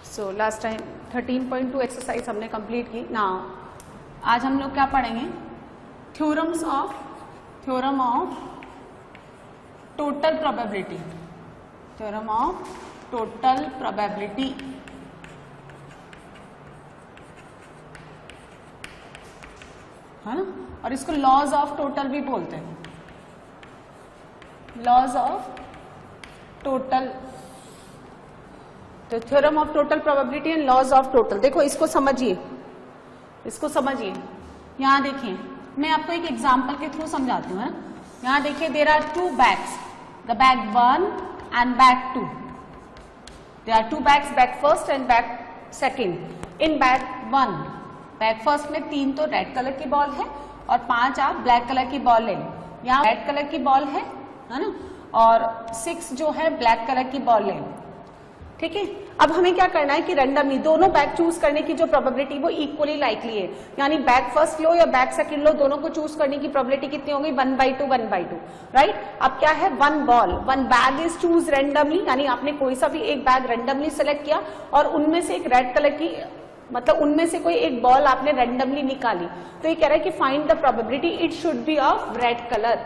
So last time 13.2 exercise हमने complete की ना। आज हम लोग क्या पढ़ेंगे? Theorem of total probability. Theorem of total probability. है ना? और इसको लॉज ऑफ टोटल भी बोलते हैं। लॉज ऑफ टोटल, तो theorem of total probability and laws of total. देखो इसको समझिए, यहां देखिए, मैं आपको एक एग्जांपल के थ्रू समझाती हूँ। यहां देखिए, there are two bags, the bag 1 and bag 2। There are two bags, bag first and bag second. In bag 1, bag first में 3 तो रेड कलर की बॉल है और 5 आप ब्लैक कलर की बॉल ले लें। यहाँ रेड कलर की बॉल है ना, और 6 जो है ब्लैक कलर की बॉल ले लें। ठीक है, अब हमें क्या करना है कि रैंडमली दोनों बैग चूज करने की जो प्रोबेबिलिटी वो इक्वली लाइकली है। यानी बैग फर्स्ट लो या बैग सेकंड लो, दोनों को चूज करने की प्रोबेबिलिटी कितनी हो गई? 1/2 1/2, राइट। अब क्या है? 1 ball 1 bag is choose randomly, यानी आपने कोई सा भी एक बैग रैंडमली सेलेक्ट किया और उनमें से एक रेड कलर की, मतलब उनमें से कोई एक बॉल आपने रैंडमली निकाली। तो ये कह रहा है कि find the probability it should be of red colour,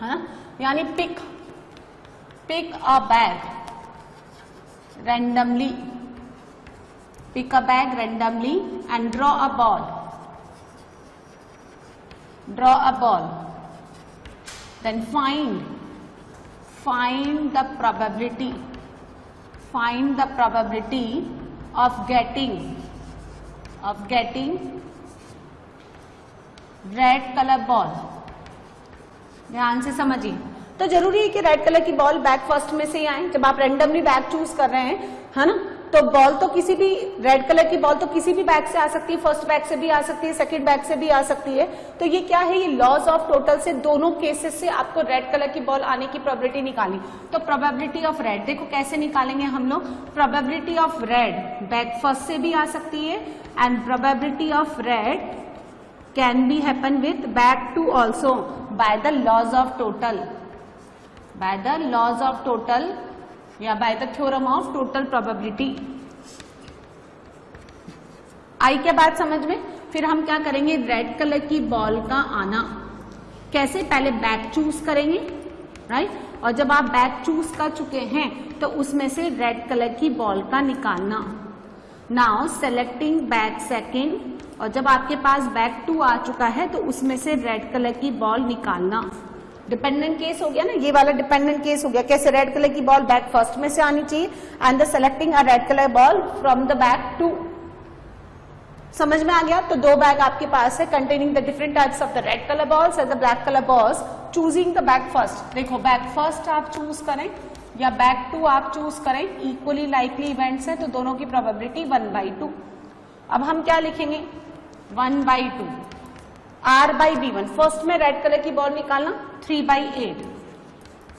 है ना। यानी pick a bag randomly, pick a bag randomly and draw a ball, then find the probability of getting red color ball। ध्यान से समझिए, तो जरूरी है कि रेड कलर की बॉल बैग फर्स्ट में से ही आए। जब आप रैंडमली बैग चूज कर रहे हैं, है ना, तो बॉल तो किसी भी रेड कलर की बॉल तो किसी भी बैग से आ सकती है, फर्स्ट बैग से भी आ सकती है, सेकंड बैग से भी आ सकती है। तो ये क्या है? ये लॉज ऑफ टोटल से दोनों केसेस से आपको रेड कलर की बॉल आने की प्रोबेबिलिटी निकाली। तो प्रोबेबिलिटी ऑफ रेड देखो कैसे निकालेंगे हम लोग। Probability of red bag first से भी आ सकती है and probability of red can be happen with bag 2 also by the laws of total, by the laws of total या by the theorem of total probability। आई क्या बात समझ में? फिर हम क्या करेंगे? रेड कलर की बॉल का आना कैसे? पहले बैग चूज करेंगे, राइट, और जब आप बैग चूज कर चुके हैं तो उसमें से रेड कलर की बॉल का निकालना। नाउ सेलेक्टिंग बैग सेकेंड, और जब आपके पास बैग 2 आ चुका है तो उसमें से रेड कलर की बॉल निकालना। डिपेंडेंट केस हो गया ना, ये वाला डिपेंडेंट केस हो गया। कैसे? रेड कलर की बॉल बैग फर्स्ट में से आनी चाहिए and the selecting a red colour ball from the bag 2। समझ में आ गया? तो 2 बैग आपके पास है containing the different types of the red colour balls and the black colour balls. Choosing the bag first, देखो बैग फर्स्ट आप choose करें या बैग 2 आप चूज करें, इक्वली लाइकली इवेंट्स है, तो दोनों की प्रोबेबिलिटी 1/2। अब हम क्या लिखेंगे? 1/2 R/B1। फर्स्ट में रेड कलर की बॉल निकालना 3/8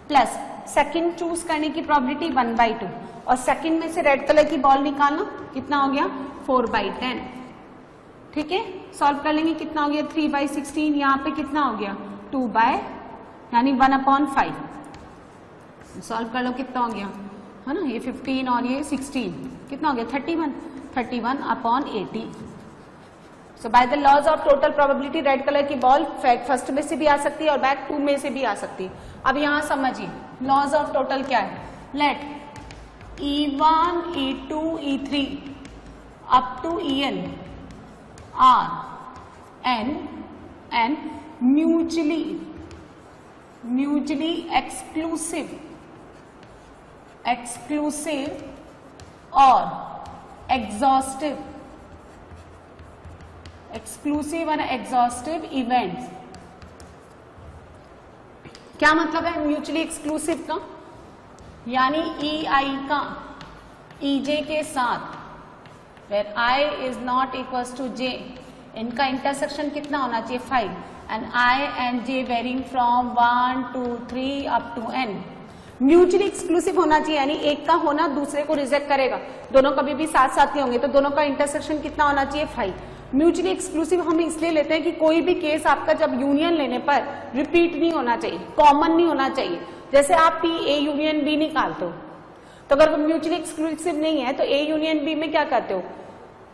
प्लस सेकंड चूज करने की प्रोबेबिलिटी 1/2 और सेकंड में से रेड कलर की बॉल निकालना कितना हो गया? 4/10। ठीक है, सॉल्व कर लेंगे। कितना हो गया? 3/16। यहाँ पे कितना हो गया? 2 यानी 1/5। सॉल्व कर लो, कितना हो गया? है ना, ये 15 और ये 16, कितना हो गया? 31/80। So by the laws of total probability red colour की बॉल फर्स्ट में से भी आ सकती है और बैग 2 में से भी आ सकती है। अब यहां समझिए लॉज ऑफ टोटल क्या है। Let E1 E2 E3 up to En are and mutually exclusive or exhaustive events. क्या मतलब है म्यूचुअली एक्सक्लूसिव का? यानी EI का EJ के साथ, where I is not equals to J, इनका इंटरसेक्शन कितना होना चाहिए? 5 and I and J varying from 1 to 3 up to N। Mutually exclusive होना चाहिए, यानी एक का होना दूसरे को रिजेक्ट करेगा, दोनों कभी भी साथ साथ नहीं होंगे, तो दोनों का इंटरसेक्शन कितना होना चाहिए? 5। म्यूचुअली एक्सक्लूसिव हम इसलिए लेते हैं कि कोई भी केस आपका जब यूनियन लेने पर रिपीट नहीं होना चाहिए, कॉमन नहीं होना चाहिए। जैसे आप P A यूनियन B निकालते हो तो अगर वो म्यूचुअली एक्सक्लूसिव नहीं है तो ए यूनियन बी में क्या करते हो,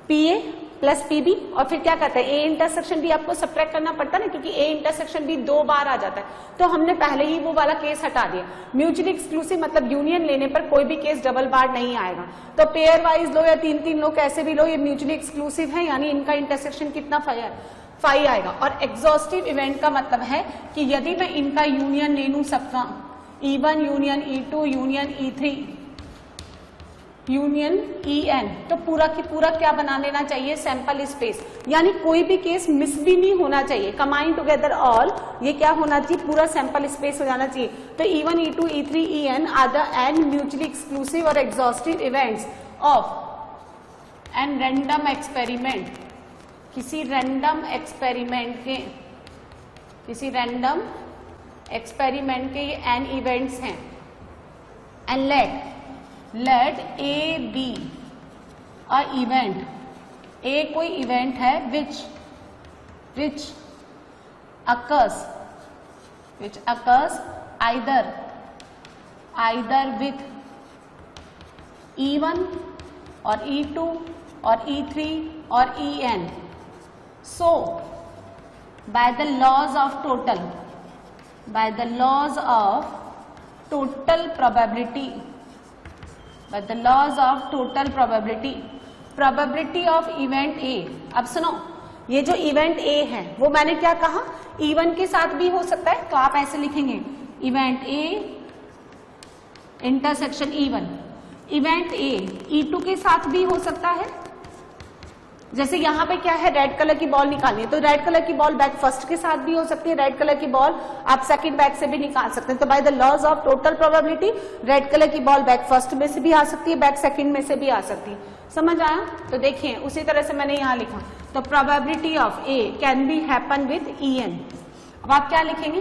P A plus P B, और फिर क्या करते हैं ए इंटरसेक्शन बी आपको सब्ट्रैक्ट करना पड़ता है ना, क्योंकि ए इंटरसेक्शन बी 2 बार आ जाता है। तो हमने पहले ही वो वाला केस हटा दिया। म्यूचुअली एक्सक्लूसिव मतलब यूनियन लेने पर कोई भी केस डबल बार नहीं आएगा। तो पेयर वाइज लो या 3-3 लो, कैसे भी लो, ये म्यूचुअली एक्सक्लूसिव है, यानी इनका इंटरसेक्शन कितना फाई आएगा। और एग्जॉस्टिव इवेंट का मतलब है कि यदि मैं इनका यूनियन ले लूं सबका, E1 union E2 union E3 union En, तो पूरा की पूरा क्या बना लेना चाहिए, सैंपल स्पेस, यानी कोई भी केस मिस भी नहीं होना चाहिए। कंबाइन टुगेदर ऑल, ये क्या होना चाहिए, पूरा सैंपल स्पेस हो जाना चाहिए। तो E1 E2 E3 En are the n mutually exclusive और exhaustive events of an random experiment, किसी रैंडम एक्सपेरिमेंट के ये एन इवेंट्स हैं। And let A B a event, A कोई इवेंट है which occurs either with E1 और E2 और E3 और En. So by the laws of probability of event A. अब सुनो, ये जो इवेंट A है वो मैंने क्या कहा, E1 के साथ भी हो सकता है, तो आप ऐसे लिखेंगे event A intersection E1, event A E2 के साथ भी हो सकता है। जैसे यहाँ पे क्या है, रेड कलर की बॉल निकालनी है, तो रेड कलर की बॉल बैक फर्स्ट के साथ भी हो सकती है, रेड कलर की बॉल आप सेकंड बैक से भी निकाल सकते हैं। तो by the laws of total probability red colour की बॉल बैक फर्स्ट में से भी आ सकती है, बैक सेकंड में से भी आ सकती है। समझ आया? तो देखिए उसी तरह से मैंने यहाँ लिखा, तो probability of A can be happen with En। अब आप क्या लिखेंगे,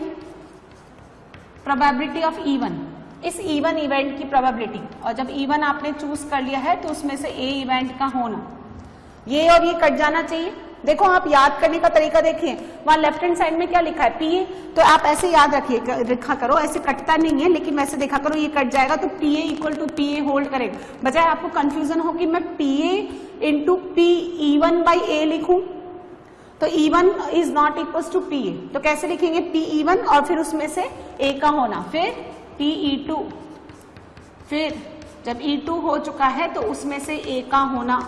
प्रोबेबिलिटी ऑफ E1, इस E1 इवेंट की प्रोबेबिलिटी, और जब E1 आपने चूज कर लिया है तो उसमें से ए इवेंट का होना, ये और ये कट जाना चाहिए। देखो आप याद करने का तरीका देखिए, वहां लेफ्ट हैंड साइड में क्या लिखा है, पीए, तो आप ऐसे याद रखा करो, ऐसे कटता नहीं है लेकिन वैसे देखा करो, ये कट जाएगा तो PA equal to PA hold करेगा। बजाय आपको कंफ्यूजन हो कि मैं PA into P E1 by A लिखूं, तो E1 is not equal to PA, तो कैसे लिखेंगे, PE1 और फिर उसमें से ए का होना, फिर PE2, फिर जब E2 हो चुका है तो उसमें से ए का होना,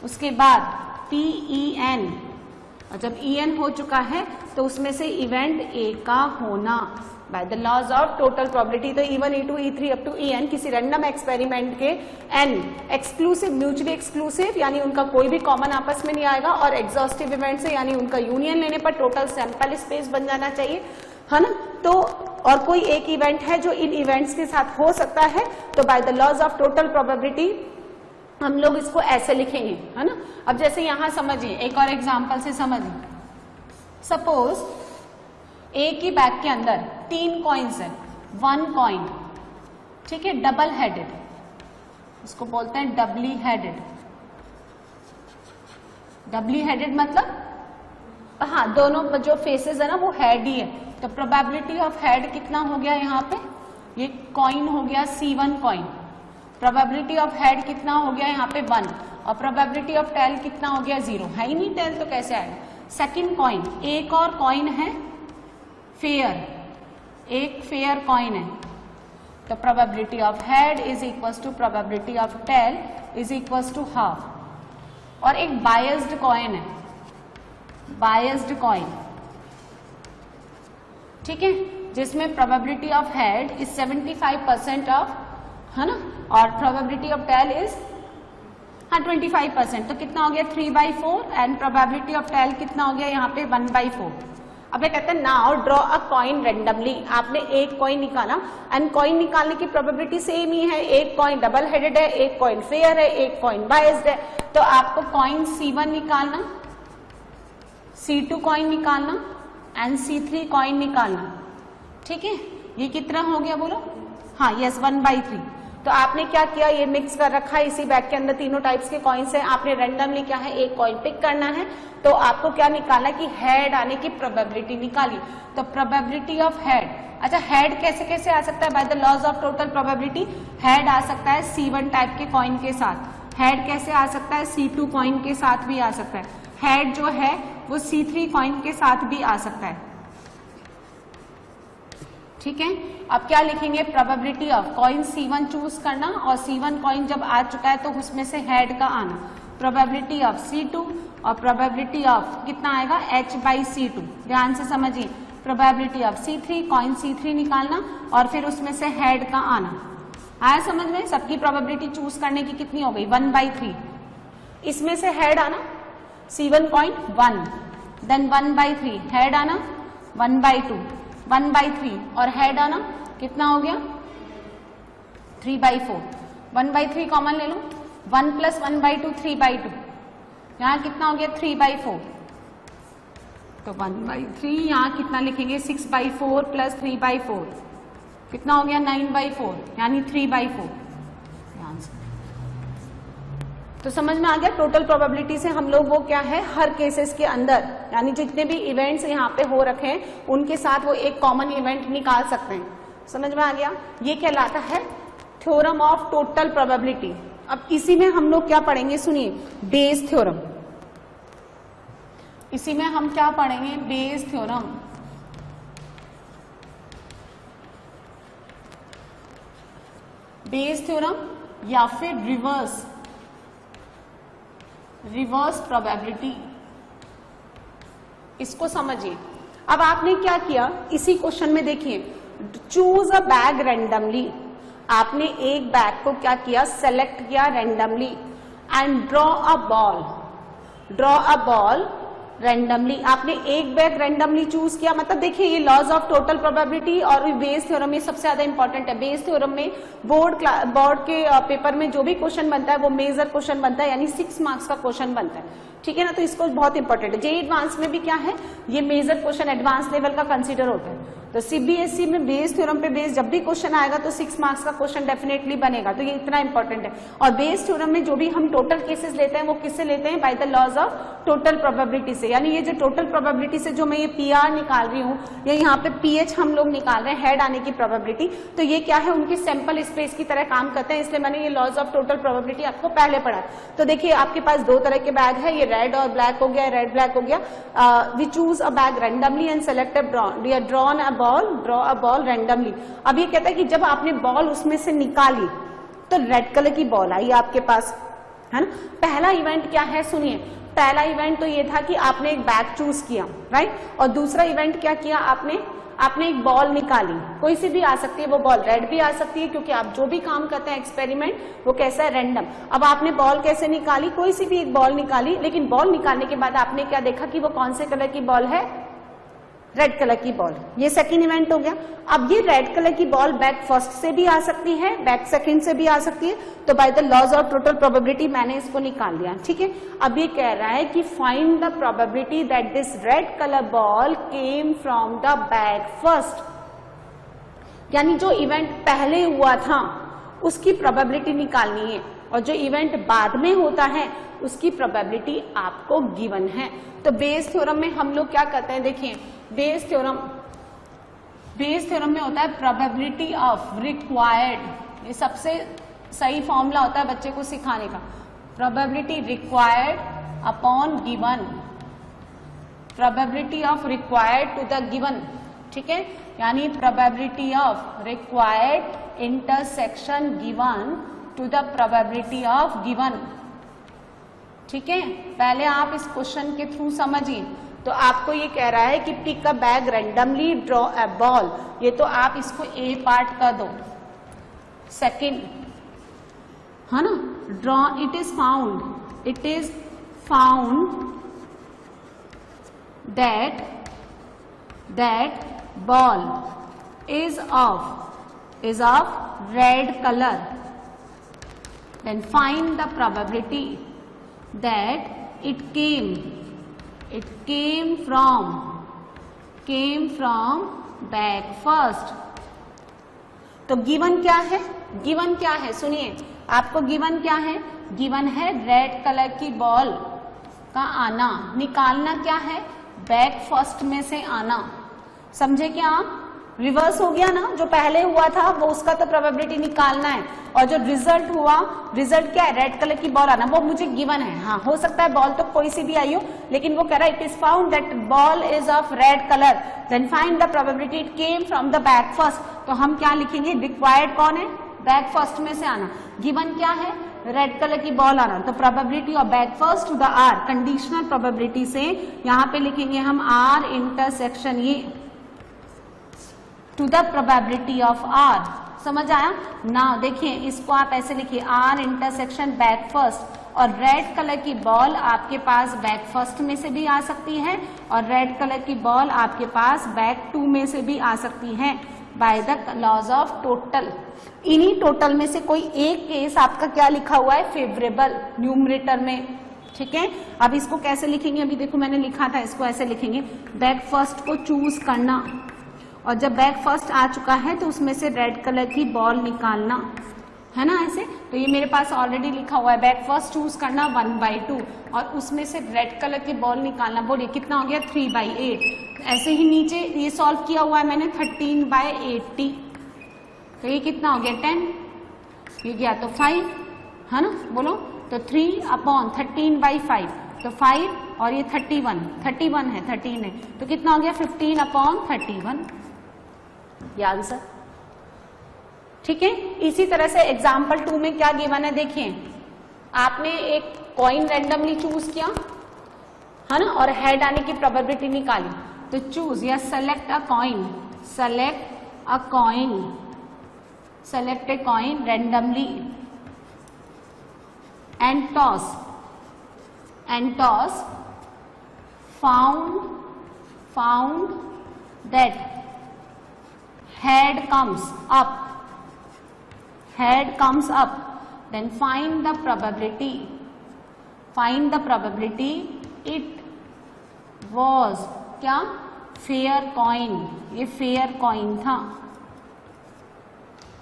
उसके बाद PEN, और जब En हो चुका है तो उसमें से इवेंट A का होना by the laws of total probability. तो E1 E2 E3 up to En किसी रैंडम एक्सपेरिमेंट के n एक्सक्लूसिव म्यूचुअली एक्सक्लूसिव, यानी उनका कोई भी कॉमन आपस में नहीं आएगा, और एग्जॉस्टिव इवेंट से यानी उनका यूनियन लेने पर टोटल सैंपल स्पेस बन जाना चाहिए, है ना। तो और कोई एक इवेंट है जो इन इवेंट्स के साथ हो सकता है, तो by the laws of total probability हम लोग इसको ऐसे लिखेंगे, है ना। अब जैसे यहां समझिए, एक और एग्जांपल से समझिए, सपोज ए की बैग के अंदर 3 कॉइन्स है, 1 कॉइन, ठीक है, डबल हेडेड, इसको बोलते हैं डबली हेडेड। डबली हेडेड मतलब हाँ, दोनों जो फेसेस है ना वो हेड ही है, तो प्रोबेबिलिटी ऑफ हेड कितना हो गया, यहाँ पे ये कॉइन हो गया C1 coin, probability of head कितना हो गया यहाँ पे 1, और प्रोबेबिलिटी ऑफ टेल कितना हो गया 0, है ही नहीं टेल तो कैसे आएगा। सेकंड कॉइन, एक और कॉइन है फेयर, एक फेयर कॉइन है, तो probability of head is equals to probability of tail is equals to half. और एक बायस्ड कॉइन है, बायस्ड कॉइन, ठीक है, जिसमें probability of head is 75% of, है ना, और प्रोबेबिलिटी ऑफ टेल इज 25%, तो कितना हो गया 3/4, एंड प्रोबेबिलिटी ऑफ टेल कितना हो गया यहाँ पे 1/4। अब ये कहते हैं now draw a coin randomly, आपने एक कॉइन निकाला, एंड कॉइन निकालने की प्रोबेबिलिटी सेम ही है, एक कॉइन डबल हेडेड है, एक कॉइन फेयर है, एक कॉइन बायस्ड है, तो आपको कॉइन C1 निकालना, C2 कॉइन निकालना एंड C3 कॉइन निकालना, ठीक है। ये कितना हो गया बोलो, हाँ यस 1/3। तो आपने क्या किया, ये मिक्स कर रखा है, इसी बैग के अंदर तीनों टाइप्स के कॉइन्स हैं, आपने रैंडमली क्या है एक कॉइन पिक करना है। तो आपको क्या निकाला कि हेड आने की प्रोबेबिलिटी निकाली। तो प्रोबेबिलिटी ऑफ हेड, अच्छा हेड कैसे कैसे आ सकता है, by the laws of total probability head आ सकता है C1 टाइप के कॉइन के साथ, हेड कैसे आ सकता है C2 कॉइन के साथ भी आ सकता है, हेड जो है वो C3 कॉइन के साथ भी आ सकता है। ठीक है, अब क्या लिखेंगे, probability of coin C1 choose करना और C1 कॉइन जब आ चुका है तो उसमें से हेड का आना, प्रोबेबिलिटी ऑफ C2 और प्रोबेबिलिटी ऑफ कितना आएगा H/C2। ध्यान से समझिए, probability of C3 coin C3 निकालना और फिर उसमें से हेड का आना। आया समझ में, सबकी प्रोबेबिलिटी चूज करने की कितनी हो गई 1/3, इसमें से हेड आना C1 कॉइन 1, देन 1/3 हेड आना 1/2, 1/3 और हेड आना कितना हो गया 3/4, 1/3 कॉमन ले लो, 1 + 1/2 3/2, यहाँ कितना हो गया 3/4, तो 1/3 यहाँ कितना लिखेंगे 6/4 + 3/4 कितना हो गया 9/4 यानी 3/4। ध्यान से, तो समझ में आ गया। टोटल प्रोबेबिलिटी से हम लोग वो क्या है हर केसेस के अंदर यानी जितने भी इवेंट्स यहाँ पे हो रखे हैं उनके साथ वो एक कॉमन इवेंट निकाल सकते हैं। समझ में आ गया, ये कहलाता है थ्योरम ऑफ टोटल प्रोबेबिलिटी। अब इसी में हम लोग क्या पढ़ेंगे, सुनिए बेस थ्योरम, इसी में हम क्या पढ़ेंगे बेस थ्योरम। बेस थ्योरम या फिर रिवर्स प्रोबेबिलिटी, इसको समझिए। अब आपने क्या किया इसी क्वेश्चन में देखिए, चूज अ बैग रैंडमली, आपने एक बैग को क्या किया सेलेक्ट किया randomly and draw a ball randomly. आपने एक बैग रैंडमली चूज किया, मतलब देखिए ये लॉज ऑफ टोटल प्रोबेबिलिटी और बेस थ्योरम ये सबसे ज्यादा इंपॉर्टेंट है। बेस थ्योरम में बोर्ड के पेपर में जो भी क्वेश्चन बनता है वो मेजर क्वेश्चन बनता है, यानी 6 मार्क्स का क्वेश्चन बनता है। ठीक है ना, तो इसको बहुत इंपॉर्टेंट है। जेईई एडवांस में भी क्या है ये मेजर क्वेश्चन एडवांस लेवल का कंसिडर होता है। तो सीबीएसई में बेस थ्योरम पे बेस जब भी क्वेश्चन आएगा तो 6 मार्क्स का क्वेश्चन डेफिनेटली बनेगा, तो ये इतना इंपॉर्टेंट है। और बेस थ्योरम में जो भी हम टोटल केसेस लेते हैं वो किससे लेते हैं, by the laws of total probability से। यानी ये जो टोटल प्रोबेबिलिटी से जो मैं ये PR निकाल रही हूँ या यहाँ पे PH हम लोग निकाल रहे हैं हेड आने की प्रोबेबिलिटी, तो ये क्या है उनकी सैंपल स्पेस की तरह काम करते हैं, इसलिए मैंने ये लॉज ऑफ टोटल प्रोबेबिलिटी आपको पहले पढ़ा। तो देखिए आपके पास 2 तरह के बैग है, ये रेड और ब्लैक हो गया, रेड ब्लैक हो गया। We choose a bag randomly and select draw a ball randomly. अब ये कहता है कि जब आपने बॉल उसमें से निकाली तो रेड कलर की बॉल आई आपके पास, है ना। पहला इवेंट क्या है सुनिए, पहला इवेंट तो ये था कि आपने एक बैग चूज किया, राइट, और दूसरा इवेंट क्या किया आपने एक बॉल निकाली, कोई सी भी आ सकती है वो बॉल, रेड भी आ सकती है क्योंकि आप जो भी काम करते हैं एक्सपेरिमेंट वो कैसा है रैंडम। अब आपने बॉल कैसे निकाली, कोई सी भी एक बॉल निकाली, लेकिन बॉल निकालने के बाद आपने क्या देखा कि वो कौन से कलर की बॉल है, रेड कलर की बॉल। ये सेकंड इवेंट हो गया। अब ये रेड कलर की बॉल बैक फर्स्ट से भी आ सकती है, बैक सेकंड से भी आ सकती है, तो by the laws of total probability मैंने इसको निकाल लिया। ठीक है, अब ये कह रहा है कि find the probability that this red colour ball came from the bag first, यानी जो इवेंट पहले हुआ था उसकी प्रोबेबिलिटी निकालनी है और जो इवेंट बाद में होता है उसकी प्रोबेबिलिटी आपको गिवन है। तो बेस थ्योरम में हम लोग क्या करते हैं, देखिए बेस थ्योरम में होता है प्रोबेबिलिटी ऑफ रिक्वायर्ड, ये सबसे सही फॉर्मूला होता है बच्चे को सिखाने का, probability required upon given, probability of required to the given. ठीक है, यानी probability of required intersection given to the probability of given. ठीक है, पहले आप इस क्वेश्चन के थ्रू समझिए। तो आपको ये कह रहा है कि pick a bag randomly draw a ball, ये तो आप इसको ए पार्ट कर दो। सेकंड है ना, draw it is found that ball is of red colour, then find the probability that it came from back first। तो गिवन क्या है, गिवन क्या है, सुनिए आपको गिवन क्या है, गिवन है रेड कलर की बॉल का आना, निकालना क्या है, बैक फर्स्ट में से आना। समझे क्या आप? रिवर्स हो गया ना, जो पहले हुआ था वो उसका तो प्रोबेबिलिटी निकालना है, और जो रिजल्ट हुआ, रिजल्ट क्या है, रेड कलर की बॉल आना, वो मुझे गिवन है। हाँ हो सकता है बॉल तो कोई सी भी आई हो, लेकिन वो कह रहा है it is found that ball is of red colour, then find the probability it came from the back first. तो हम क्या लिखेंगे, रिक्वायर्ड कौन है, बैक फर्स्ट में से आना, गिवन क्या है, रेड कलर की बॉल आना, तो probability of back first to the R, conditional probability से यहाँ पे लिखेंगे हम आर इंटरसेक्शन ये to the probability of R. समझ आया ना? देखिए इसको आप ऐसे लिखिए, आर इंटरसेक्शन बैक फर्स्ट, और रेड कलर की बॉल आपके पास बैक फर्स्ट में से भी आ सकती है, और रेड कलर की बॉल आपके पास बैक टू में से भी आ सकती है by the laws of total. इन्हीं टोटल में से कोई एक केस आपका क्या लिखा हुआ है, फेवरेबल न्यूमरेटर में। ठीक है, अब इसको कैसे लिखेंगे, अभी देखो मैंने लिखा था, इसको ऐसे लिखेंगे, बैक फर्स्ट को चूज करना, और जब बैक फर्स्ट आ चुका है तो उसमें से रेड कलर की बॉल निकालना, है ना ऐसे। तो ये मेरे पास ऑलरेडी लिखा हुआ है, बैक फर्स्ट चूज करना 1/2, और उसमें से रेड कलर की बॉल निकालना। बोलिए कितना हो गया, 3/8। ऐसे ही नीचे ये सॉल्व किया हुआ है मैंने 13/80, तो ये कितना हो गया 10, ये गया तो 5, है ना, बोलो तो 3/13/5, तो 5 और ये 31 है, 13 है, तो कितना हो गया 15/31, ये आंसर। ठीक है, इसी तरह से एग्जाम्पल 2 में क्या गिवन है, देखिए आपने एक कॉइन रैंडमली चूज किया, है ना, और हेड आने की प्रोबेबिलिटी निकाली, तो चूज या select a coin, select a coin randomly and toss found that head comes up, then find the probability it was क्या, fair coin, ये fair coin था।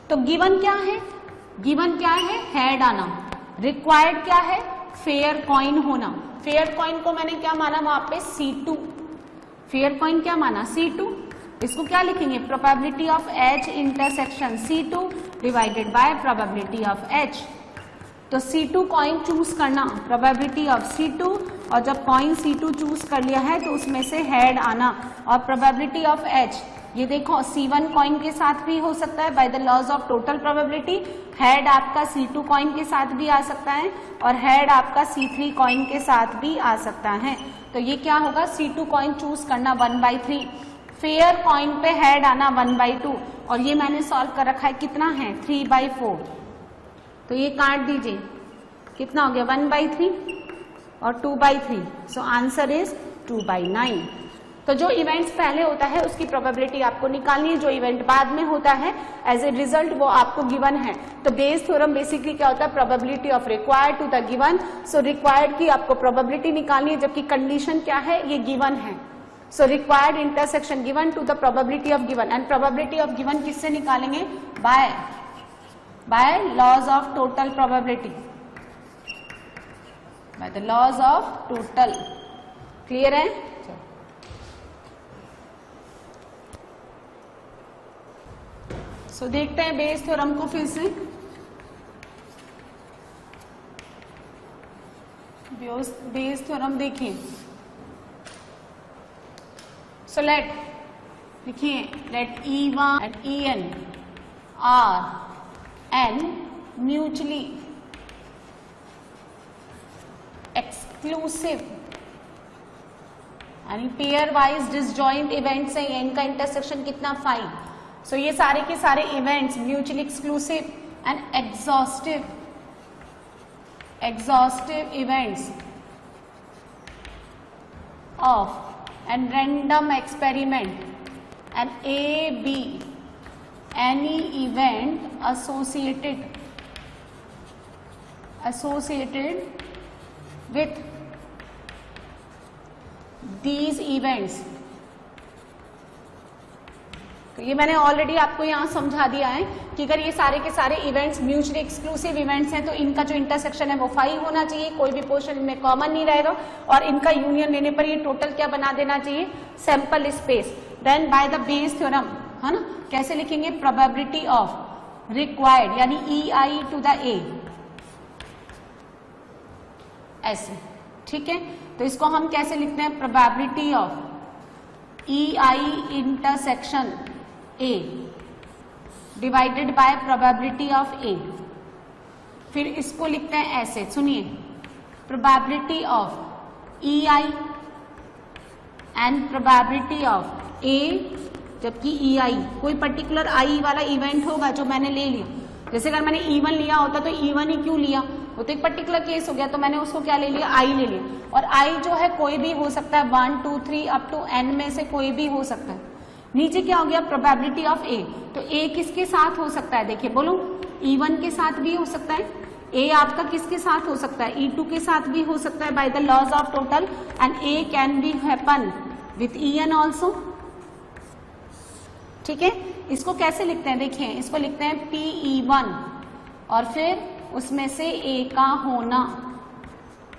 तो गिवन क्या है, हेड आना, रिक्वायर्ड क्या है, फेयर कॉइन होना। फेयर कॉइन को मैंने क्या माना वहां पे, C2, फेयर कॉइन क्या माना, C2। इसको क्या लिखेंगे, probability of H intersection C2 divided by probability of H। तो C2 कॉइन चूज करना, प्रोबेबिलिटी ऑफ C2, और जब कॉइन C2 चूज कर लिया है तो उसमें से हेड आना, और प्रोबेबिलिटी ऑफ H, ये देखो C1 कॉइन के साथ भी हो सकता है by the laws of total probability, head आपका C2 कॉइन के साथ भी आ सकता है, और हेड आपका C3 कॉइन के साथ भी आ सकता है। तो ये क्या होगा, C2 कॉइन चूज करना 1/3, फेयर कॉइन पे हेड आना 1/2, और ये मैंने सॉल्व कर रखा है, कितना है 3/4, तो ये काट दीजिए, कितना हो गया 1/3 और 2/3, सो आंसर इज 2/9। तो जो इवेंट्स पहले होता है उसकी प्रोबेबिलिटी आपको निकालनी है, जो इवेंट बाद में होता है एज ए रिजल्ट वो आपको गिवन है। तो बेस थ्योरम बेसिकली क्या होता है, probability of required to the given. So required की आपको प्रोबेबिलिटी निकालनी है, जबकि कंडीशन क्या है, ये गिवन है। So required intersection given to the probability of given, and probability of given किससे निकालेंगे, by laws of total probability, by the laws of total. Clear है? सो देखते हैं बेस थ्योरम को फिर से। बेस थ्योरम देखिए, सो लिखिए let E1 and En are n mutually exclusive यानी पेयर वाइज डिसजॉइंट इवेंट्स है, इनका इंटरसेक्शन कितना 5। सो ये सारे के सारे events mutually exclusive and exhaustive events of and random experiment and A, B, any event associated with these events तो ये मैंने ऑलरेडी आपको यहाँ समझा दिया है कि अगर ये सारे के सारे इवेंट्स म्यूचुअली एक्सक्लूसिव इवेंट्स हैं तो इनका जो इंटरसेक्शन है वो 5 होना चाहिए, कोई भी पोर्शन इनमें कॉमन नहीं रहेगा और इनका यूनियन लेने पर ये टोटल क्या बना देना चाहिए, sample space. Then by the Bayes theorem, है ना, कैसे लिखेंगे, प्रोबेबिलिटी ऑफ रिक्वायर्ड यानी EI टू द A, ऐसे, ठीक है। तो इसको हम कैसे लिखते हैं, probability of EI intersection A divided by probability of A। फिर इसको लिखते हैं ऐसे, सुनिए, probability of EI and probability of A, जबकि EI कोई पर्टिकुलर I वाला इवेंट होगा जो मैंने ले लिया, जैसे अगर मैंने E1 लिया होता तो E1 ही क्यों लिया, वो तो एक पर्टिकुलर केस हो गया, तो मैंने उसको क्या ले लिया, I ले लिया। और I जो है कोई भी हो सकता है, 1 2 3 अप टू N में से कोई भी हो सकता है। नीचे क्या हो गया, प्रोबेबिलिटी ऑफ A, तो A किसके साथ हो सकता है, देखिए बोलो, E1 के साथ भी हो सकता है, A आपका किसके साथ हो सकता है, E2 के साथ भी हो सकता है by the laws of total, and A can be happen with En also, ठीक है। इसको कैसे लिखते हैं, देखिए इसको लिखते हैं PE1 और फिर उसमें से A का होना,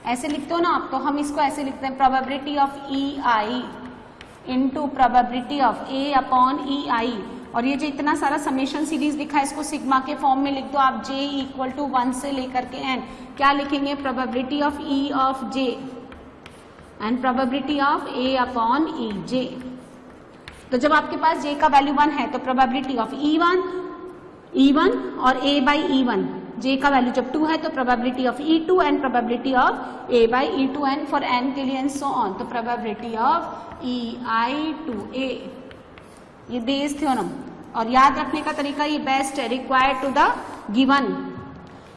ऐसे लिखते हो ना आप, तो हम इसको ऐसे लिखते हैं, probability of EI into probability of A upon EI। और ये जो इतना सारा समेशन सीरीज लिखा है इसको सिग्मा के फॉर्म में लिख दो आप, J इक्वल टू 1 से लेकर के N, क्या लिखेंगे, probability of E of J and probability of A upon EJ। तो जब आपके पास J का वैल्यू 1 है तो प्रोबेबिलिटी ऑफ E1 और A बाई E1, J का वैल्यू जब 2 है तो probability of E2 and probability of A by E2 and for N के लिए एंड सो ऑन, तो probability of EI to A, ये बेस थ्योरम। और याद रखने का तरीका ये बेस्ट है, रिक्वायर्ड टू द गिवन,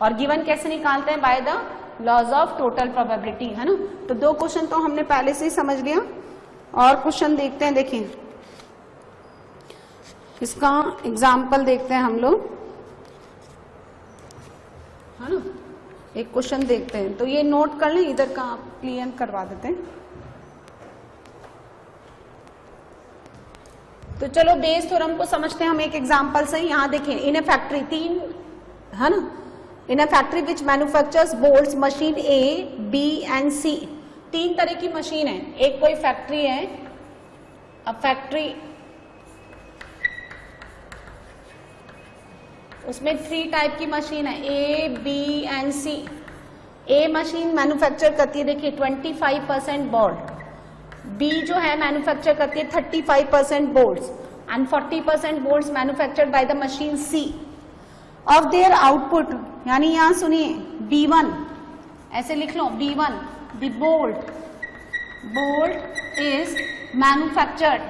और गिवन कैसे निकालते हैं, by the laws of total probability, है ना। तो 2 क्वेश्चन तो हमने पहले से ही समझ लिया, और क्वेश्चन देखते हैं, देखिए इसका एग्जाम्पल देखते हैं हम लोग, है ना। एक क्वेश्चन देखते हैं, तो ये नोट कर लें, इधर का आप क्लियर करवा देते हैं। तो चलो बेस थ्योरम को समझते हैं हम एक एग्जांपल से। यहाँ देखें, इन ए फैक्ट्री 3, है ना, in a factory which manufactures bolts machine A, B and C, 3 तरह की मशीन है। एक कोई फैक्ट्री है, अब फैक्ट्री उसमें 3 टाइप की मशीन है, A, B and C। A machine manufacture करती है, देखिए 25% बोल्ट, B जो है मैन्युफैक्चर करती है 35% bolts and 40% bolts manufactured by the machine C। Of their output, यानी यहां सुनिए, B1 ऐसे लिख लो, B1 द bolt is manufactured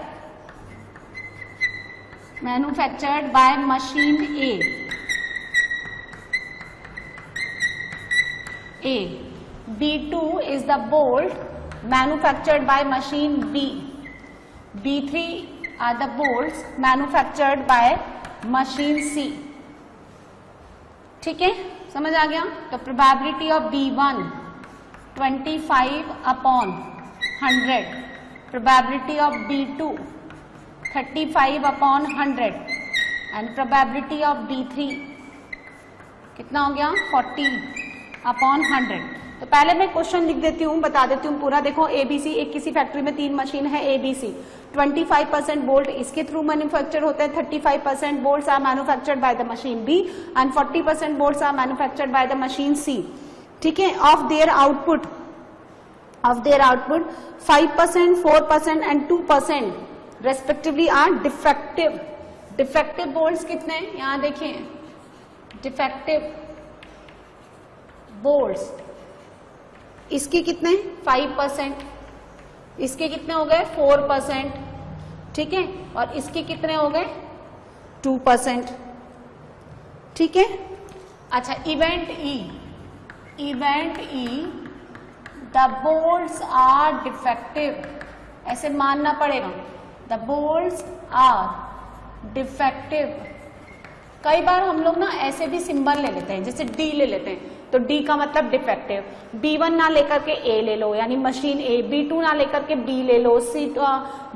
by machine A। B2 is the bolt manufactured by machine B। B3 are the bolts manufactured by machine C। ठीक है, समझ आ गया। तो probability of B1 25 upon 100, probability of B2 35 upon 100 and probability of B3 कितना हो गया, 40 upon 100। तो पहले मैं क्वेश्चन लिख देती हूँ, बता देती हूँ पूरा। देखो ABC, एक किसी फैक्ट्री में 3 मशीन है ABC, 25% बोल्ट इसके थ्रू मैन्युफैक्चर होते हैं, 35% bolts are manufactured by the machine B and 40% bolts are manufactured by the machine C। ठीक है, of their output 5%, 4% and 2% respectively are defective. Defective bolts कितने हैं, यहाँ देखिए, डिफेक्टिव बोल्ट्स इसके कितने, 5%, इसके कितने हो गए, 4%, ठीक है, और इसके कितने हो गए, 2%, ठीक है। अच्छा, event E, the bolts are defective, ऐसे मानना पड़ेगा, द बोल्ट्स आर डिफेक्टिव कई बार हम लोग ना ऐसे भी सिंबल ले लेते हैं, जैसे डी ले लेते हैं, तो डी का मतलब डिफेक्टिव। B1 ना लेकर के A ले लो यानी मशीन A, B2 ना लेकर के B ले लो,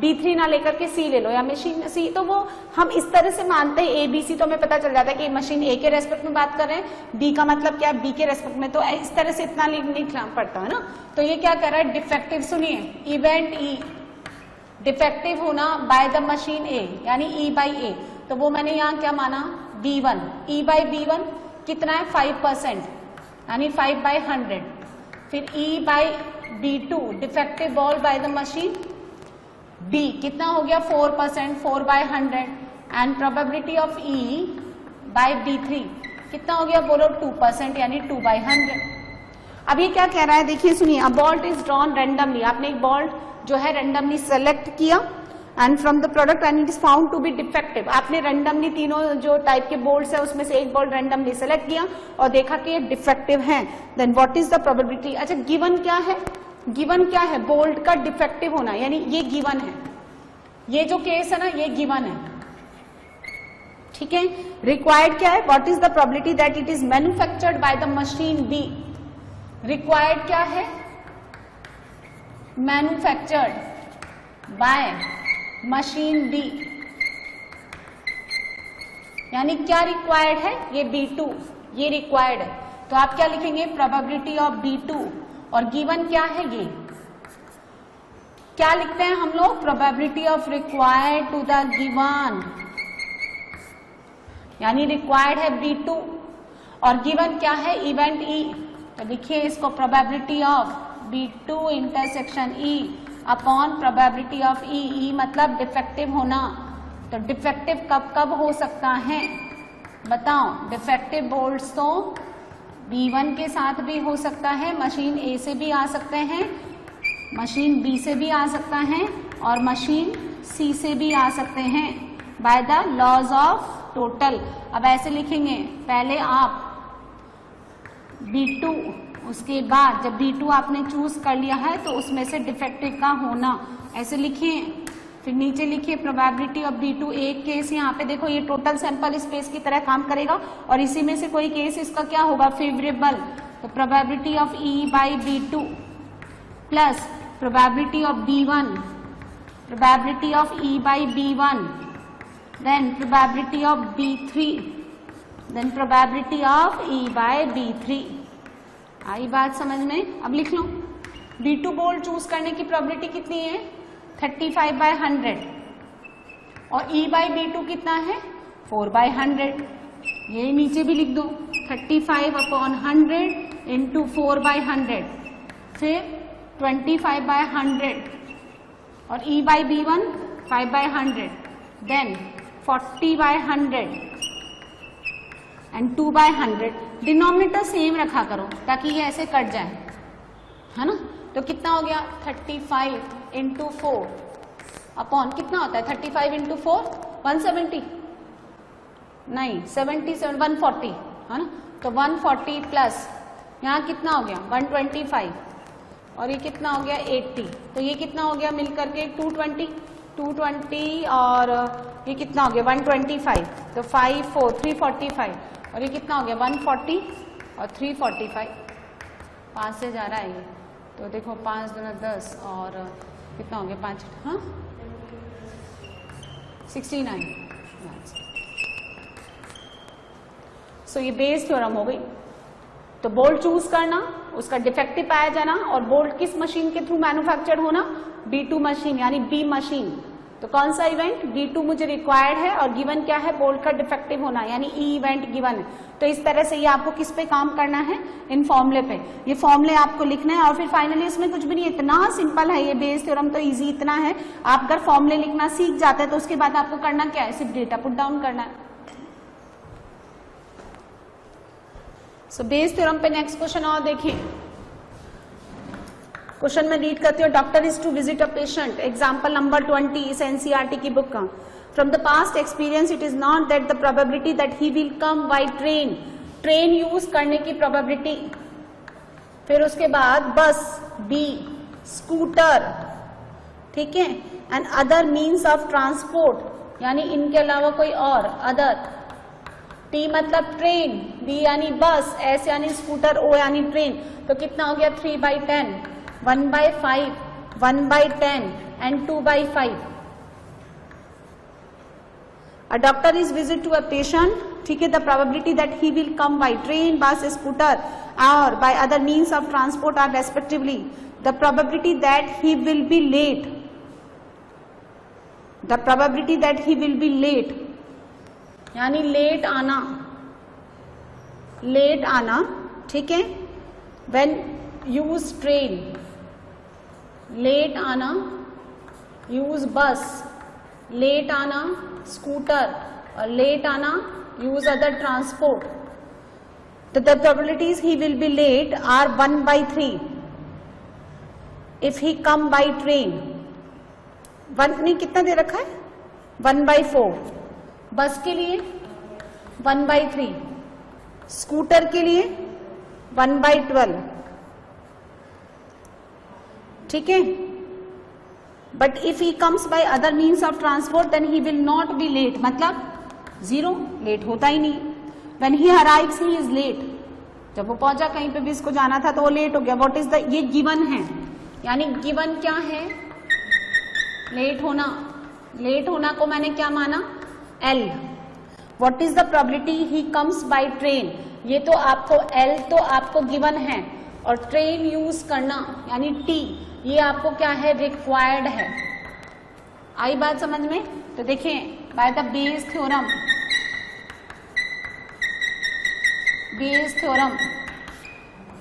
B3 ना लेकर के C ले लो या मशीन C। तो वो हम इस तरह से मानते हैं ABC, तो हमें पता चल जाता है कि मशीन A के रेस्पेक्ट में बात कर रहे हैं, B का मतलब क्या है B के रेस्पेक्ट में। तो इस तरह से इतना लिखना पड़ता है ना। तो ये क्या कर रहा है, डिफेक्टिव। सुनिए, इवेंट E डिफेक्टिव होना बाय द मशीन A यानी E by A, तो वो मैंने यहाँ क्या माना B1। E by B1 कितना है 5% यानी 5/100। फिर E by B2 defective ball by the machine B कितना हो गया 4%, 4/100। And probability of E by B3 कितना हो गया, बोलो 2% यानी 2/100। अब ये क्या कह रहा है, देखिए सुनिए, a bolt is drawn randomly, आपने एक बॉल्ट जो है रेंडमली सेलेक्ट किया and from the product and it is found to be defective. आपने रेंडमली तीनों जो टाइप के बोल्ट्स है उसमें से एक बोल्ट रेंडमली सेलेक्ट किया और देखा कि ये डिफेक्टिव है। Then what is the probability, अच्छा गिवन क्या है, गिवन क्या है, बोल्ट का डिफेक्टिव होना, यानी ये गिवन है, ये जो केस है ना ये गिवन है, ठीक है। रिक्वायर्ड क्या है, what is the probability that it is manufactured by the machine B. Required क्या है, मैन्युफैक्चर्ड बाय मशीन बी, यानी क्या रिक्वायर्ड है, ये B2 ये रिक्वायर्ड है। तो आप क्या लिखेंगे, प्रोबेबिलिटी ऑफ B2, और गिवन क्या है, ये क्या लिखते हैं हम लोग, probability of required to the given, यानी रिक्वायर्ड है B2 और गिवन क्या है, इवेंट E। तो लिखिए इसको, probability of B2 intersection E upon probability of E। E मतलब डिफेक्टिव होना, तो डिफेक्टिव कब कब हो सकता है बताओ, डिफेक्टिव बोल्ट्स तो B1 के साथ भी हो सकता है, मशीन A से भी आ सकते हैं, मशीन B से भी आ सकता है और मशीन C से भी आ सकते हैं by the laws of total. अब ऐसे लिखेंगे, पहले आप B2, उसके बाद जब B2 आपने चूज कर लिया है तो उसमें से डिफेक्टिव का होना, ऐसे लिखिए। फिर नीचे लिखिए प्रोबेबिलिटी ऑफ B2। एक केस यहाँ पे देखो, ये टोटल सैंपल स्पेस की तरह काम करेगा और इसी में से कोई केस इसका क्या होगा, फेवरेबल। तो probability of E by B2 plus probability of B1, probability of E by B1, then probability of B3, then probability of E by B3। आई बात समझ में। अब लिख लो, B2 बोल्ट चूज करने की प्रोबेबिलिटी कितनी है, 35/100 और E by B2 कितना है, 4/100। ये नीचे भी लिख दो, 35/100 इंटू 4/100, फिर 25/100 और E by B1 5/100, then 40/100 and 2/100। Denominator same रखा करो ताकि ये ऐसे कट जाए, है ना। तो कितना हो गया, 35 इंटू 4 अपॉन कितना होता है, 35 इंटू 4 170, नहीं 77 140, है ना। तो 140 प्लस यहाँ कितना हो गया 125 और ये कितना हो गया 80, तो ये कितना हो गया मिलकर के 220 और ये कितना हो गया 125, तो 5 4 345 और ये कितना हो गया 140 और 345, 5 से जा रहा है ये, तो देखो 5 दूना 10 और कितना हो गया 5, हाँ 69। सो ये बेस थ्योरम हो गई। तो बोल्ट चूज करना, उसका डिफेक्टिव पाया जाना और बोल्ट किस मशीन के थ्रू मैन्युफैक्चर्ड होना, B2 मशीन यानी B मशीन। तो कौन सा इवेंट, B2 मुझे रिक्वायर्ड है और गिवन क्या है, बोल्ट का डिफेक्टिव होना यानी E इवेंट गिवन है। तो इस तरह से ये आपको किस पे काम करना है, इन फॉर्मूले पे। ये फॉर्मूले आपको लिखना है और फिर फाइनली इसमें कुछ भी नहीं, इतना सिंपल है ये बेस थ्योरम, तो इजी इतना है। आप अगर फॉर्मूले लिखना सीख जाते हैं तो उसके बाद आपको करना क्या है, सिर्फ डेटा पुट डाउन करना है। सो बेस थ्योरम पे नेक्स्ट क्वेश्चन और देखिए। क्वेश्चन में रीड करती हूँ, doctor is to visit a patient, example number 20 इस एनसीईआरटी की बुक का। From the past experience it is not that the probability that he will come by train, train use करने की प्रोबेबिलिटी, फिर उसके बाद बस बी, स्कूटर, ठीक है, and other means of transport यानी इनके अलावा कोई और, अदर T मतलब ट्रेन, B यानी बस, S यानी स्कूटर, O यानी ट्रेन। तो कितना हो गया 3/10, 1/5, 1/10 and 2/5। A doctor is visit to a patient, ठीक है, the probability that he will come by train, bus, scooter or by other means of transport are respectively the probability that he will be late, the probability that he will be late यानी late आना, ठीक है, when use train, late आना, use bus, late आना scooter और late आना use other transport, the probabilities he will be late are 1/3 if he come by train। 1 नहीं, कितना दे रखा है 1/4, बस के लिए 1/3, स्कूटर के लिए 1/12, ठीक है। But if he comes by other means of transport then he will not be late, मतलब 0, लेट होता ही नहीं। When he arrives he is late, जब वो पहुंचा कहीं पे भी इसको जाना था तो वो लेट हो गया। व्हाट इज द, ये गिवन है, यानी गिवन क्या है, लेट होना। लेट होना को मैंने क्या माना, L। What is the probability he comes by train, ये तो आपको L तो आपको गिवन है, और ट्रेन यूज करना यानी T ये आपको क्या है, रिक्वायर्ड है। आई बात समझ में? तो देखें, by the Bayes theorem,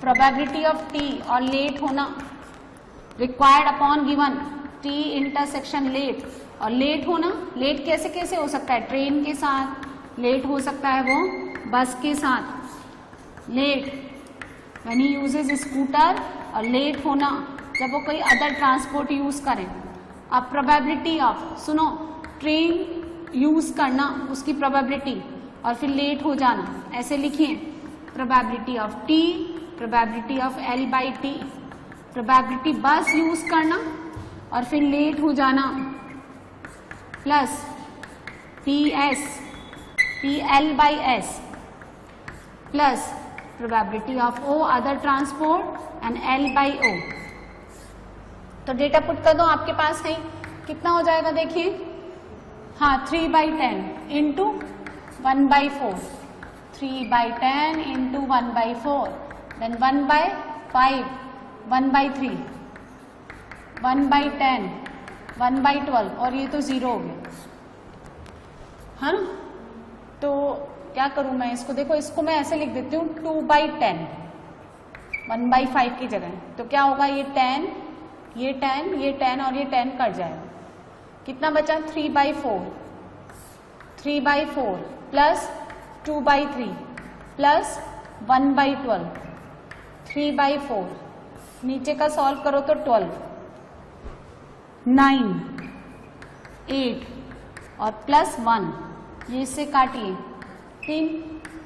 probability of T और लेट होना required upon given T intersection late. और लेट होना, लेट कैसे कैसे हो सकता है, ट्रेन के साथ लेट हो सकता है, वो बस के साथ late when he uses scooter, और लेट होना जब वो कोई अदर ट्रांसपोर्ट यूज करें। अब प्रोबेबिलिटी ऑफ, सुनो, ट्रेन यूज करना उसकी प्रोबेबिलिटी और फिर लेट हो जाना, ऐसे लिखिए, probability of T, probability of L/T, probability बस यूज करना और फिर लेट हो जाना, plus PS, PL/S, plus probability of O other transport and L/O। तो डेटा पुट कर दो, आपके पास है कितना हो जाएगा, देखिए, हाँ 3/10 इंटू 1/4, 3/10 इंटू 1/4, देन 1/5, 1/3, 1/10, 1/12, और ये तो 0 हो गया, है ना। तो क्या करूं मैं इसको, देखो इसको मैं ऐसे लिख देती हूँ 2/10, 1/5 की जगह। तो क्या होगा, ये 10, ये 10, ये 10 और ये 10 कट जाएगा, कितना बचा 3/4, 3/4 प्लस 2/3 प्लस 1/12, 3/4, नीचे का सॉल्व करो तो 12, 9, 8 और प्लस 1, ये इससे काटिए 3,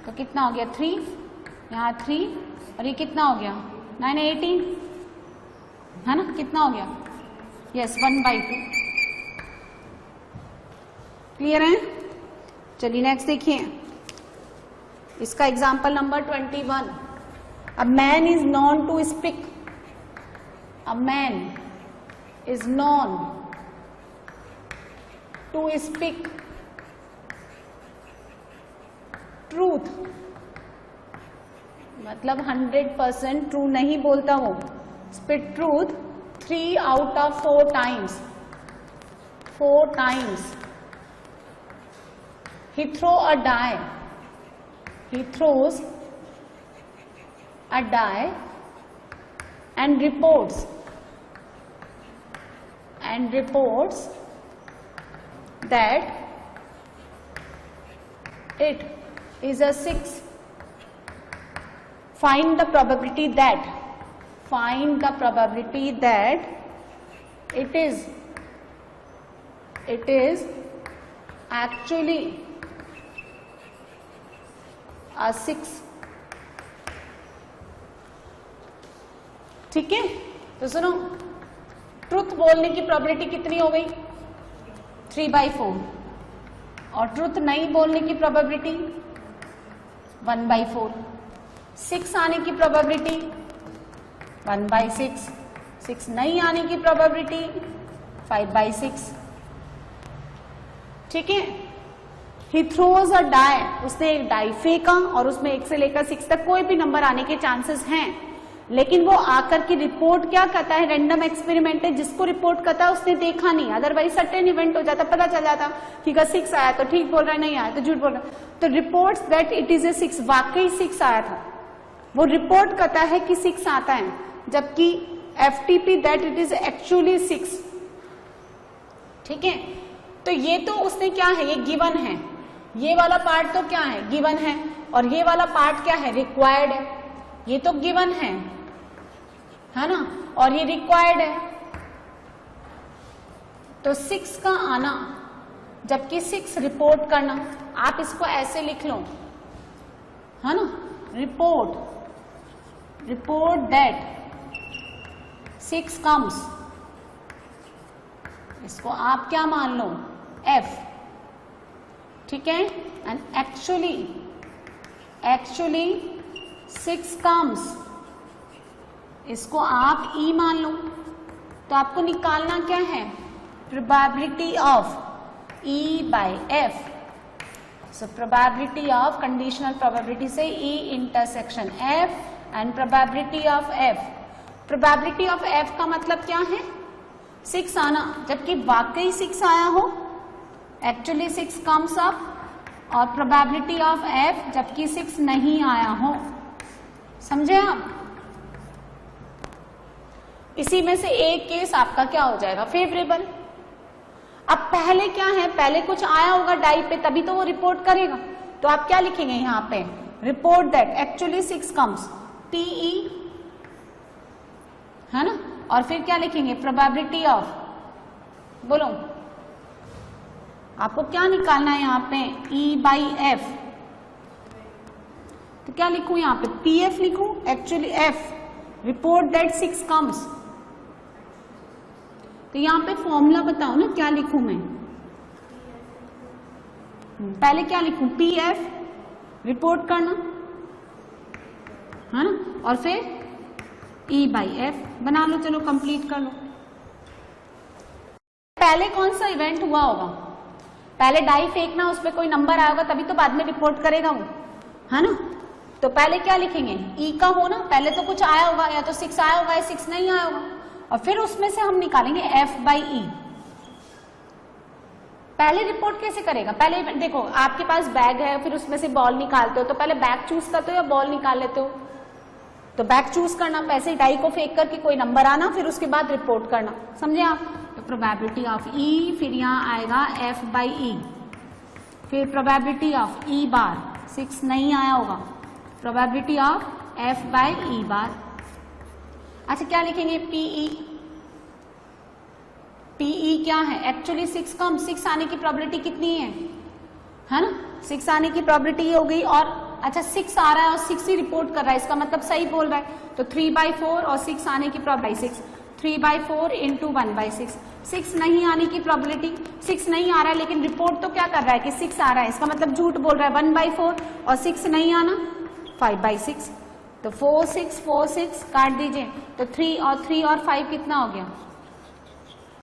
तो कितना हो गया 3, यहाँ 3 और ये कितना हो गया 9, 18, है ना, कितना हो गया, यस 1/2। क्लियर है? चलिए नेक्स्ट देखिए, इसका example number 21। A man is known to speak, a man is known to speak truth, मतलब 100% ट्रू नहीं बोलता वो, speak truth 3 out of 4 times, 4 times। He throw a die, he throws a die and reports that it is a 6. Find the probability that it is actually a 6। ठीक है, तो सुनो, truth बोलने की प्रोबेबिलिटी कितनी हो गई 3/4, और ट्रुथ नहीं बोलने की प्रोबेबिलिटी 1/4, 6 आने की प्रोबेबिलिटी 1/6, 6 नहीं आने की प्रोबेबिलिटी 5/6। ठीक है, ही थ्रोज अ डाई, उसने एक डाई फेंका और उसमें 1 से लेकर 6 तक कोई भी नंबर आने के चांसेस हैं, लेकिन वो आकर की रिपोर्ट क्या करता है, रैंडम एक्सपेरिमेंट है, जिसको रिपोर्ट करता है उसने देखा नहीं, अदरवाइज सर्टेन इवेंट हो जाता, पता चल जाता कि अगर 6 आया तो ठीक बोल रहा है, नहीं आया तो झूठ बोल रहा है। तो reports that it is a 6, वाकई 6 आया था, वो रिपोर्ट करता है कि 6 आता है, जबकि FTP that it is actually 6। ठीक है, तो ये तो उसने क्या है, ये गिवन है, ये वाला पार्ट तो क्या है, गिवन है, और ये वाला पार्ट क्या है, रिक्वायर्ड है। ये तो गिवन है ना, और ये रिक्वायर्ड है। तो 6 का आना जबकि 6 रिपोर्ट करना, आप इसको ऐसे लिख लो, है ना, रिपोर्ट दैट 6 कम्स, इसको आप क्या मान लो, F। ठीक है, एंड एक्चुअली 6 कम्स, इसको आप E मान लो। तो आपको निकालना क्या है, probability of E/F। So probability of, conditional probability से E intersection F and probability of F। Probability of F का मतलब क्या है, 6 आना, जबकि वाकई 6 आया हो, एक्चुअली 6 कम्स अप, और प्रोबेबिलिटी ऑफ F जबकि 6 नहीं आया हो। समझे आप? इसी में से एक केस आपका क्या हो जाएगा, फेवरेबल। अब पहले क्या है, पहले कुछ आया होगा डाई पे, तभी तो वो रिपोर्ट करेगा। तो आप क्या लिखेंगे यहां पे, report that actually 6 comes, TE, है ना, और फिर क्या लिखेंगे, प्रोबेबिलिटी ऑफ, बोलो आपको क्या निकालना है यहां पे, E/F। तो क्या लिखूं यहां पे, PF लिखूं, actually F, report that 6 comes. तो यहां पे फॉर्मूला बताओ ना, क्या लिखूं मैं, पहले क्या लिखूं, PF, रिपोर्ट करना, है ना, और फिर E/F बना लो, चलो कंप्लीट कर लो। पहले कौन सा इवेंट हुआ होगा, पहले डाई फेंकना, उस पर कोई नंबर आया होगा, तभी तो बाद में रिपोर्ट करेगा वो, है ना। तो पहले क्या लिखेंगे, E का हो ना, पहले तो कुछ आया होगा, या तो 6 आया होगा या 6 नहीं आया होगा, और फिर उसमें से हम निकालेंगे F/E। पहले रिपोर्ट कैसे करेगा, पहले देखो आपके पास बैग है, फिर उसमें से बॉल निकालते हो, तो पहले बैग चूज करते हो या बॉल निकाल लेते हो, तो बैग चूज करना, पैसे डाई को फेंक करके कोई नंबर आना, फिर उसके बाद रिपोर्ट करना। समझे आप? तो प्रोबेबिलिटी ऑफ E, फिर यहाँ आएगा F/E, फिर प्रोबेबिलिटी ऑफ E बार, 6 नहीं आया होगा, प्रोबेबिलिटी ऑफ F/E बार। अच्छा क्या लिखेंगे, PE क्या है, एक्चुअली 6 कम, 6 आने की प्रोबेबिलिटी कितनी है ना, 6 आने की प्रोबेबिलिटी ये हो गई। और अच्छा 6 आ रहा है और 6 ही रिपोर्ट कर रहा है, इसका मतलब सही बोल रहा है। तो 3/4 और 6 आने की प्रोबेबिलिटी 6, 3/4 इंटू 1/6। 6 नहीं आने की प्रोबेबिलिटी, 6 नहीं आ रहा है लेकिन रिपोर्ट तो क्या कर रहा है कि 6 आ रहा है, इसका मतलब झूठ बोल रहा है। 1/4 और 6 नहीं आना, 5/6। तो 4 6 4 6 काट दीजिए, तो 3 और 5 कितना हो गया,